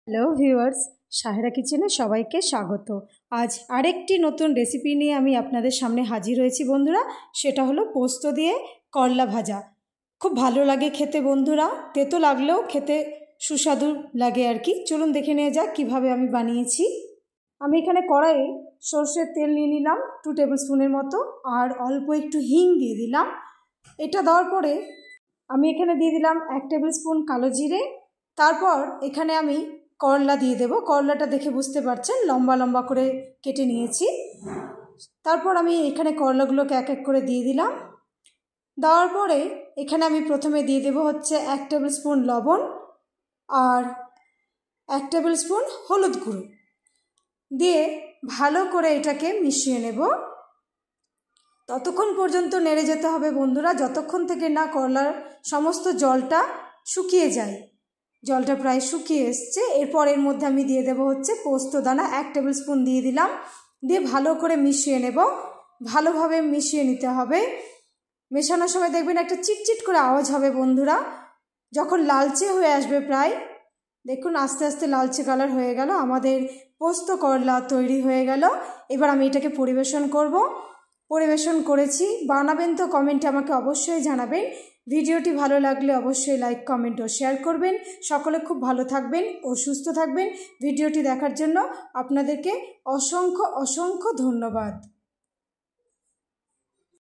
Hello viewers, Sahera কিচেনে সবাইকে স্বাগত। আজ আরেকটি নতুন রেসিপি নিয়ে আমি আপনাদের সামনে হাজির হয়েছি বন্ধুরা। সেটা হলো পোস্ত দিয়ে করলা ভাজা। খুব ভালো লাগে খেতে বন্ধুরা, তেতো লাগলেও খেতে সুস্বাদু লাগে আর কি। চলুন দেখে নিয়ে যাক কীভাবে আমি বানিয়েছি। আমি এখানে কড়াইয়ে সর্ষের তেল নিয়ে নিলাম 2 টেবিল স্পুনের মতো, আর অল্প একটু হিং দিয়ে দিলাম। এটা দেওয়ার পরে আমি এখানে দিয়ে দিলাম 1 টেবিল স্পুন কালো জিরে। তারপর এখানে আমি করলা দিয়ে দেব। করলাটা দেখে বুঝতে পারছেন লম্বা লম্বা করে কেটে নিয়েছি। তারপর আমি এখানে করলাগুলোকে এক এক করে দিয়ে দিলাম। দেওয়ার পরে এখানে আমি প্রথমে দিয়ে দেব হচ্ছে 1 টেবিল স্পুন লবণ আর 1 টেবিল স্পুন হলুদ গুঁড়ো দিয়ে ভালো করে এটাকে মিশিয়ে নেব। ততক্ষণ পর্যন্ত নেড়ে যেতে হবে বন্ধুরা, যতক্ষণ থেকে না করলার সমস্ত জলটা শুকিয়ে যায়। জলটা প্রায় শুকিয়ে এসছে। এরপর এর মধ্যে আমি দিয়ে দেব হচ্ছে পোস্ত দানা 1 টেবিল স্পুন দিয়ে দিলাম। দিয়ে ভালো করে মিশিয়ে নেব। ভালোভাবে মিশিয়ে নিতে হবে। মেশানোর সময় দেখবেন একটা চিটচিট করে আওয়াজ হবে বন্ধুরা। যখন লালচে হয়ে আসবে প্রায়, দেখুন আস্তে আস্তে লালচে কালার হয়ে গেল, আমাদের পোস্ত করলা তৈরি হয়ে গেল। এবার আমি এটাকে পরিবেশন করব। পরিবেশন করেছি, বানাবেন তো কমেন্টে আমাকে অবশ্যই জানাবেন। ভিডিওটি ভালো লাগলে অবশ্যই লাইক, কমেন্ট ও শেয়ার করবেন। সকলে খুব ভালো থাকবেন ও সুস্থ থাকবেন। ভিডিওটি দেখার জন্য আপনাদেরকে অসংখ্য অসংখ্য ধন্যবাদ।